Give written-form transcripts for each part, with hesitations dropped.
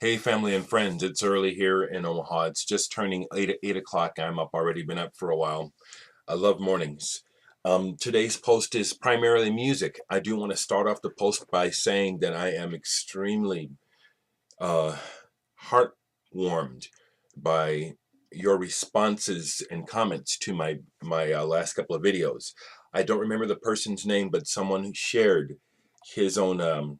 Hey, family and friends, it's early here in Omaha. It's just turning 8 o'clock. I'm up already, been up for a while. I love mornings. Today's post is primarily music. I do want to start off the post by saying that I am extremely uh, heartwarmed by your responses and comments to my last couple of videos. I don't remember the person's name, but someone who shared his own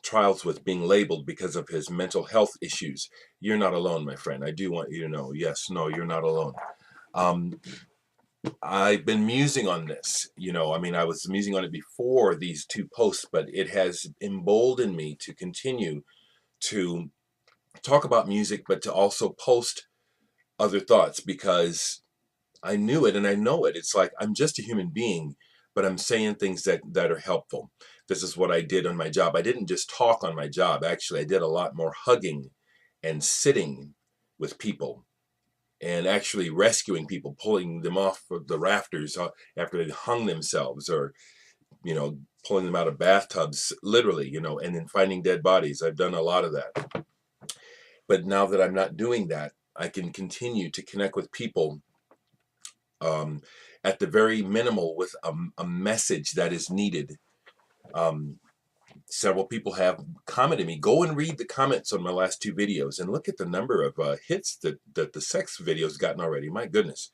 trials with being labeled because of his mental health issues. You're not alone, my friend. I do want you to know, yes, no, you're not alone. Um, I've been musing on this. I mean, I was musing on it before these two posts, but it has emboldened me to continue to talk about music, but to also post other thoughts because I knew it and I know it. It's like I'm just a human being, but I'm saying things that are helpful. This is what I did on my job. I didn't just talk on my job. Actually, I did a lot more hugging and sitting with people and actually rescuing people, pulling them off of the rafters after they hung themselves, or pulling them out of bathtubs, literally, and then finding dead bodies. I've done a lot of that. But now that I'm not doing that, I can continue to connect with people um, at the very minimal with a message that is needed. Um, Several people have commented me. Go and read the comments on my last two videos and look at the number of hits that the sex videos gotten already. My goodness.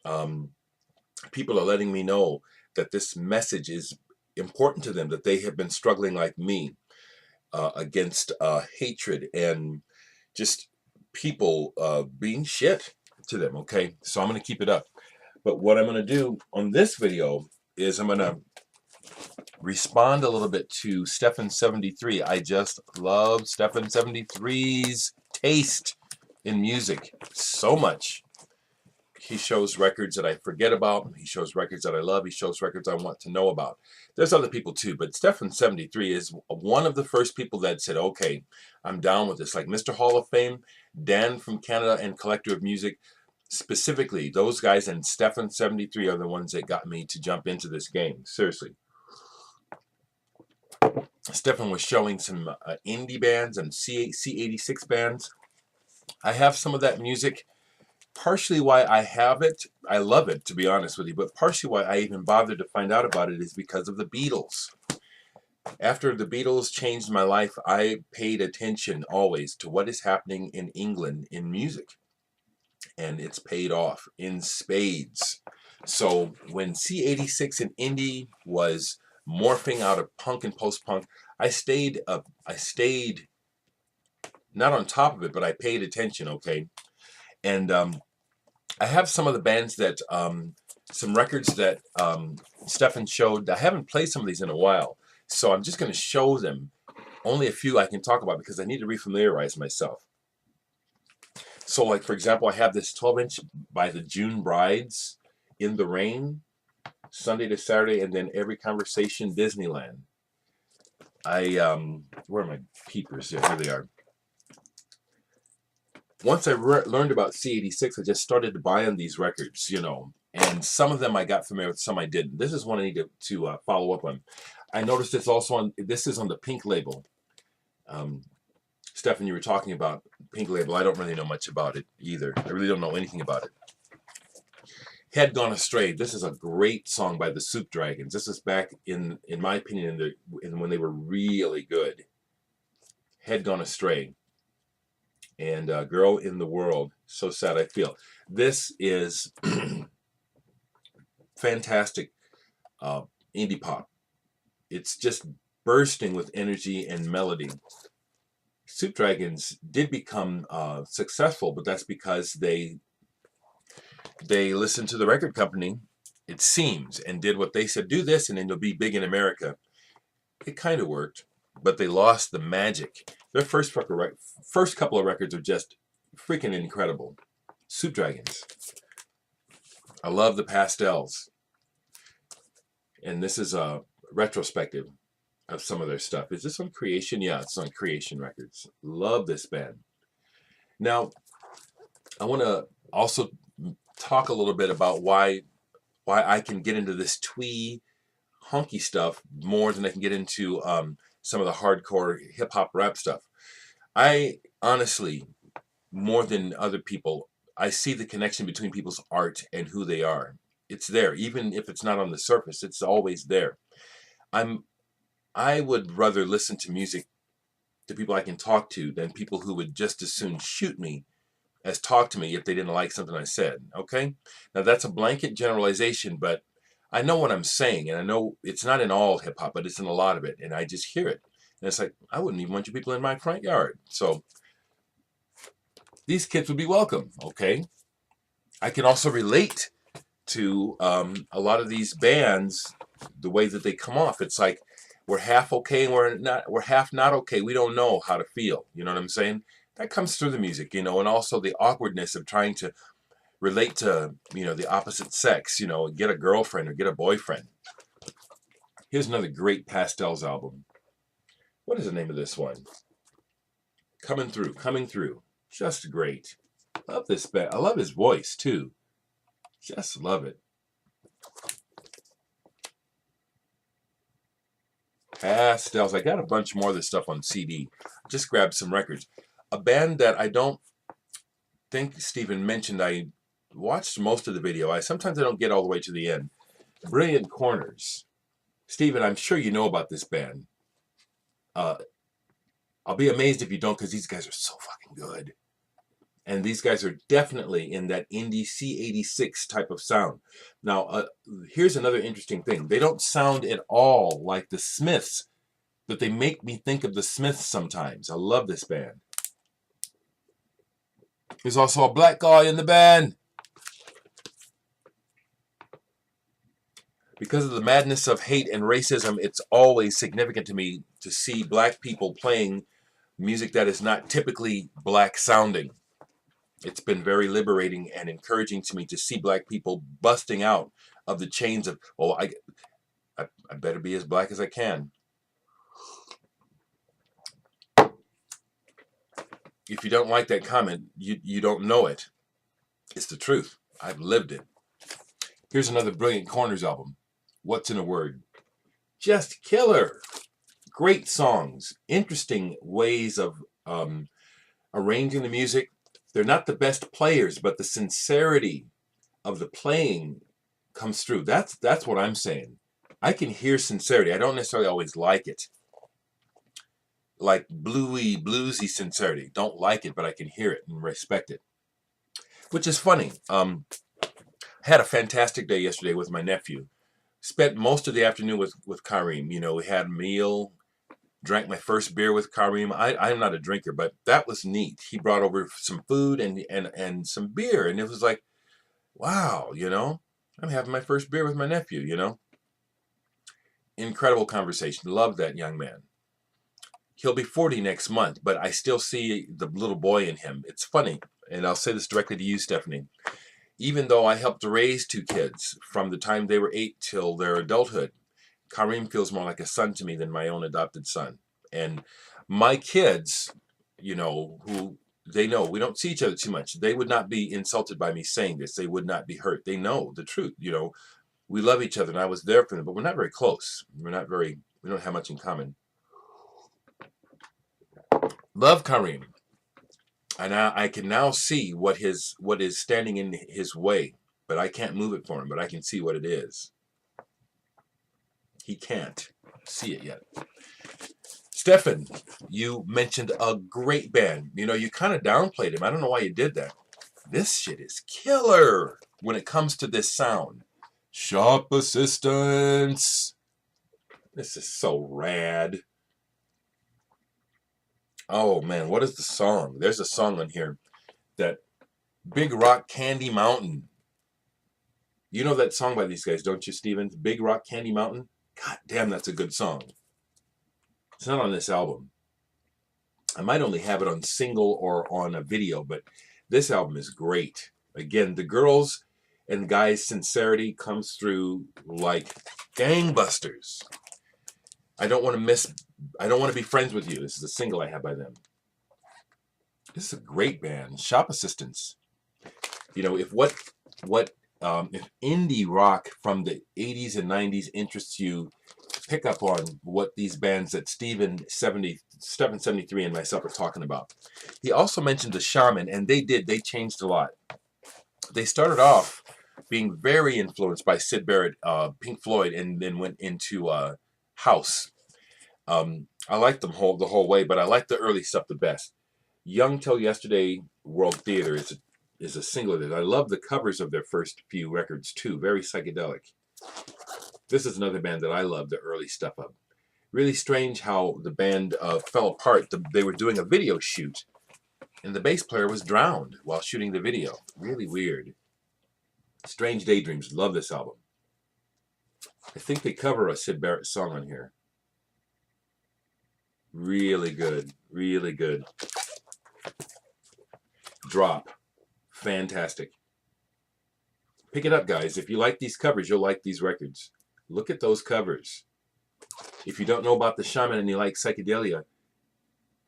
Um, People are letting me know that this message is important to them, that they have been struggling like me against hatred and just people being shit to them. Okay, so I'm going to keep it up. But what I'm going to do on this video is I'm going to respond a little bit to Stephan73. I just love Stephan73's taste in music so much. He shows records that I forget about. He shows records that I love. He shows records I want to know about. There's other people too, but Stephan73 is one of the first people that said, okay, I'm down with this. Like Mr. Hall of Fame, Dan from Canada, and Collector of Music. Specifically, those guys and Stephan73 are the ones that got me to jump into this game. Seriously. Stephan was showing some indie bands and C86 bands. I have some of that music. Partially why I have it, I love it, to be honest with you, but partially why I even bothered to find out about it is because of the Beatles. After the Beatles changed my life, I paid attention always to what is happening in England in music. And it's paid off in spades. So when C86 and indie was morphing out of punk and post-punk, I stayed not on top of it, but I paid attention, okay? And I have some of the bands that, some records that Stephan showed. I haven't played some of these in a while, so I'm just going to show them. Only a few I can talk about because I need to refamiliarize myself. So, like, for example, I have this 12-inch by the June Brides, In the Rain, Sunday to Saturday, and then Every Conversation, Disneyland. Where are my peepers? Yeah, here they are. Once I learned about C86, I just started buying these records, and some of them I got familiar with, some I didn't. This is one I need to follow up on. I noticed it's also on, this is on the Pink label. Stephan, you were talking about Pink label. I don't really know much about it either. I really don't know anything about it. Head Gone Astray. This is a great song by the Soup Dragons. This is back in my opinion, when they were really good. Head Gone Astray. And Girl in the World, So Sad I Feel. This is fantastic indie pop. It's just bursting with energy and melody. Soup Dragons did become successful, but that's because they listened to the record company, it seems, and did what they said, do this and then you'll be big in America. It kind of worked, but they lost the magic. Their first couple of records are just freaking incredible. Soup Dragons. I love the pastels. And this is a retrospective of some of their stuff. Is this on Creation? Yeah, it's on Creation Records. Love this band. Now, I want to also talk a little bit about why I can get into this twee, honky stuff more than I can get into some of the hardcore hip-hop rap stuff. I honestly, more than other people, I see the connection between people's art and who they are. It's there, even if it's not on the surface. It's always there. I'm. I would rather listen to music to people I can talk to than people who would just as soon shoot me as talk to me if they didn't like something I said. Okay? Now that's a blanket generalization, but I know what I'm saying, and I know it's not in all hip hop, but it's in a lot of it, and I just hear it. And it's like, I wouldn't even want you people in my front yard. So these kids would be welcome. Okay? I can also relate to a lot of these bands, the way that they come off. It's like we're half okay and we're half not okay. We don't know how to feel. You know what I'm saying? That comes through the music, and also the awkwardness of trying to relate to, the opposite sex, get a girlfriend or get a boyfriend. Here's another great Pastels album. What is the name of this one? Coming Through. Just great. Love this band. I love his voice too. Just love it. Pastels. I got a bunch more of this stuff on CD. Just grabbed some records. A band that I don't think Stephen mentioned. I watched most of the video. Sometimes I don't get all the way to the end. Brilliant Corners. Stephen, I'm sure you know about this band. I'll be amazed if you don't, because these guys are so fucking good. And these guys are definitely in that indie C86 type of sound. Now, here's another interesting thing. They don't sound at all like the Smiths, but they make me think of the Smiths sometimes. I love this band. There's also a black guy in the band. Because of the madness of hate and racism, it's always significant to me to see black people playing music that is not typically black sounding. It's been very liberating and encouraging to me to see black people busting out of the chains of, I better be as black as I can. If you don't like that comment, you don't know it. It's the truth. I've lived it. Here's another Brilliant Corners album. What's in a Word? Just killer. Great songs. Interesting ways of arranging the music. They're not the best players, but the sincerity of the playing comes through. That's what I'm saying. I can hear sincerity. I don't necessarily always like it. Like bluesy sincerity. Don't like it, but I can hear it and respect it. Which is funny. I had a fantastic day yesterday with my nephew. Spent most of the afternoon with Kareem. We had a meal. Drank my first beer with Kareem. I'm not a drinker, but that was neat. He brought over some food and some beer, and it was like, wow, I'm having my first beer with my nephew, Incredible conversation. Love that young man. He'll be 40 next month, but I still see the little boy in him. It's funny, and I'll say this directly to you, Stephanie. Even though I helped raise two kids from the time they were 8 till their adulthood, Kareem feels more like a son to me than my own adopted son. And my kids, who they know we don't see each other too much, they would not be insulted by me saying this. They would not be hurt. They know the truth. We love each other, and I was there for them, but we're not very close. We don't have much in common. Love Kareem. And I can now see what is standing in his way, but I can't move it for him, but I can see what it is. He can't see it yet. Stephan, you mentioned a great band. You kind of downplayed him. I don't know why you did that. This shit is killer when it comes to this sound. Shop Assistance. This is so rad. Oh, man, what is the song? There's a song on here that Big Rock Candy Mountain. You know that song by these guys, don't you, Stephen? Big Rock Candy Mountain? God damn, that's a good song. It's not on this album. I might only have it on single or on a video, but this album is great. Again, the girls and guys' sincerity comes through like gangbusters. I don't want to be friends with you. This is a single I have by them. This is a great band. Shop Assistance. If indie rock from the 80s and 90s interests you, pick up on what these bands that Stephan73's Stephan73 and myself are talking about. He also mentioned the Shaman, and they changed a lot. They started off being very influenced by Syd Barrett, Pink Floyd, and then went into house. I like them the whole way, but I like the early stuff the best. Young Till Yesterday World Theater is a single that I love the covers of their first few records too. Very psychedelic. This is another band that I love the early stuff of. Really strange how the band fell apart. They were doing a video shoot, and the bass player was drowned while shooting the video. Really weird. Strange Daydreams. Love this album. I think they cover a Syd Barrett song on here. Really good. Really good. Drop. Fantastic. Pick it up, guys. If you like these covers, you'll like these records. Look at those covers. If you don't know about the Shaman and you like psychedelia,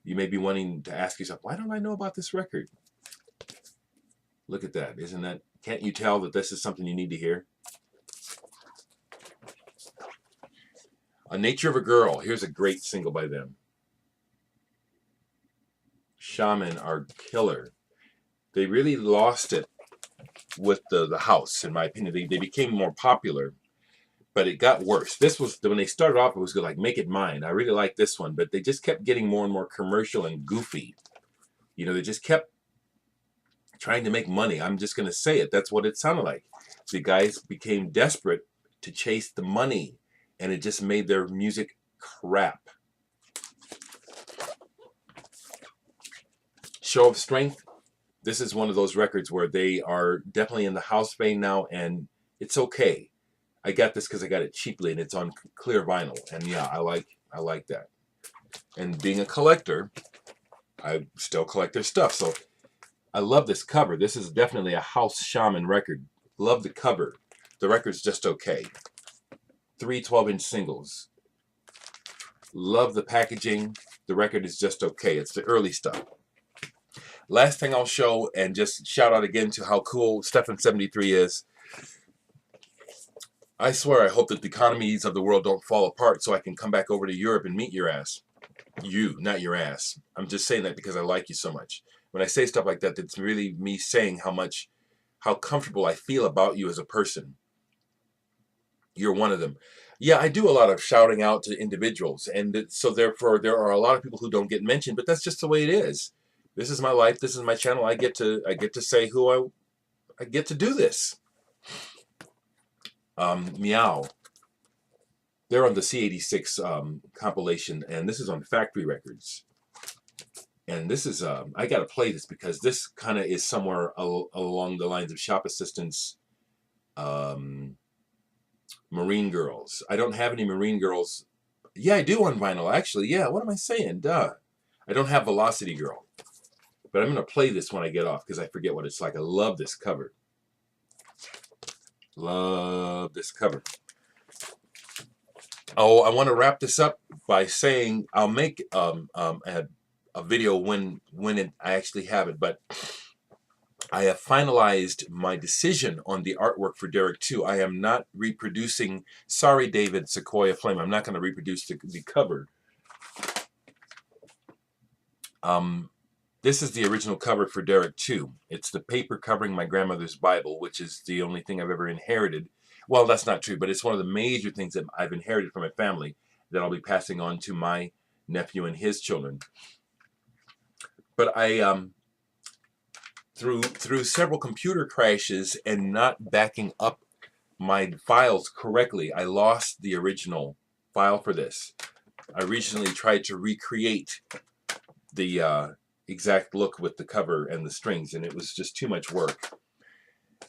you may be wanting to ask yourself, why don't I know about this record? Look at that. Isn't that, can't you tell that this is something you need to hear? A Nature of a Girl. Here's a great single by them. Shaman are killer. They really lost it with the house, in my opinion. They became more popular, but it got worse. This was, when they started off, it was good, like Make It Mine. I really like this one, but they just kept getting more and more commercial and goofy. You know, they just kept trying to make money. I'm just going to say it. That's what it sounded like. The guys became desperate to chase the money, and it just made their music crap. Show of Strength. This is one of those records where they are definitely in the house vein now, and it's okay. I got this because I got it cheaply, and it's on clear vinyl, and yeah, I like that. And being a collector, I still collect their stuff, so I love this cover. This is definitely a house shaman record. Love the cover. The record's just okay. 3 12-inch singles. Love the packaging. The record is just okay. It's the early stuff. Last thing I'll show, and just shout out again to how cool Stephan73 is. I swear I hope that the economies of the world don't fall apart so I can come back over to Europe and meet your ass. You, not your ass. I'm just saying that because I like you so much. When I say stuff like that, it's really me saying how comfortable I feel about you as a person. You're one of them. Yeah, I do a lot of shouting out to individuals, and so therefore there are a lot of people who don't get mentioned, but that's just the way it is. This is my life. This is my channel. I get to say who I get to do this. Meow. They're on the C86 compilation, and this is on Factory Records. And this is I gotta play this because this kind of is somewhere along the lines of Shop Assistants, Marine Girls. I don't have any Marine Girls. Yeah, I do on vinyl actually. Yeah, what am I saying? Duh. I don't have Velocity Girl. But I'm going to play this when I get off because I forget what it's like. I love this cover. Love this cover. Oh, I want to wrap this up by saying I'll make a video when I actually have it. But I have finalized my decision on the artwork for Dereck 2. I am not reproducing. Sorry, David Sequoia Flame. I'm not going to reproduce the cover. This is the original cover for Dereck 2. It's the paper covering my grandmother's Bible, which is the only thing I've ever inherited. Well, that's not true, but it's one of the major things that I've inherited from my family that I'll be passing on to my nephew and his children. But I, through several computer crashes and not backing up my files correctly, I lost the original file for this. I recently tried to recreate the exact look with the cover and the strings, and it was just too much work.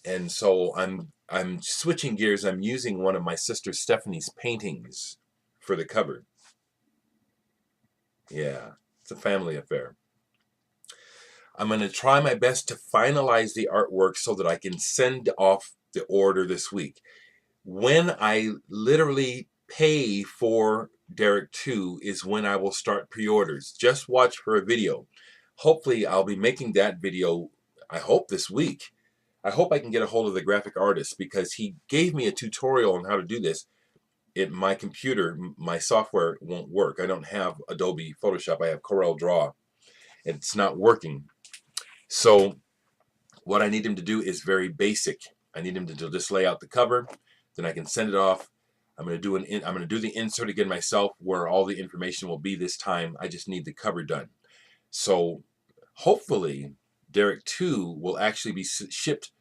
And so I'm switching gears. I'm using one of my sister Stephanie's paintings for the cover. Yeah, it's a family affair. I'm going to try my best to finalize the artwork so that I can send off the order this week. When I literally pay for Dereck 2 is when I will start pre-orders. Just watch for a video. Hopefully I'll be making that video, I hope this week. I hope I can get a hold of the graphic artist because he gave me a tutorial on how to do this. my computer, my software won't work. I don't have Adobe Photoshop. I have Corel Draw. It's not working. So what I need him to do is very basic. I need him to just lay out the cover. Then I can send it off. I'm going to do the insert again myself, where all the information will be this time. I just need the cover done. So hopefully Dereck 2 will actually be shipped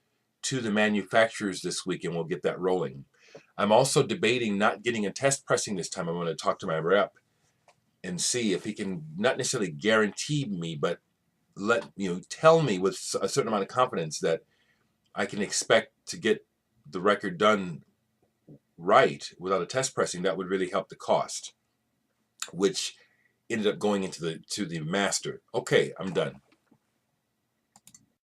to the manufacturers this week, and we'll get that rolling. I'm also debating not getting a test pressing this time. I'm going to talk to my rep and see if he can not necessarily guarantee me, but tell me with a certain amount of confidence that I can expect to get the record done right without a test pressing. That would really help the cost, which ended up going into the master. Okay, I'm done.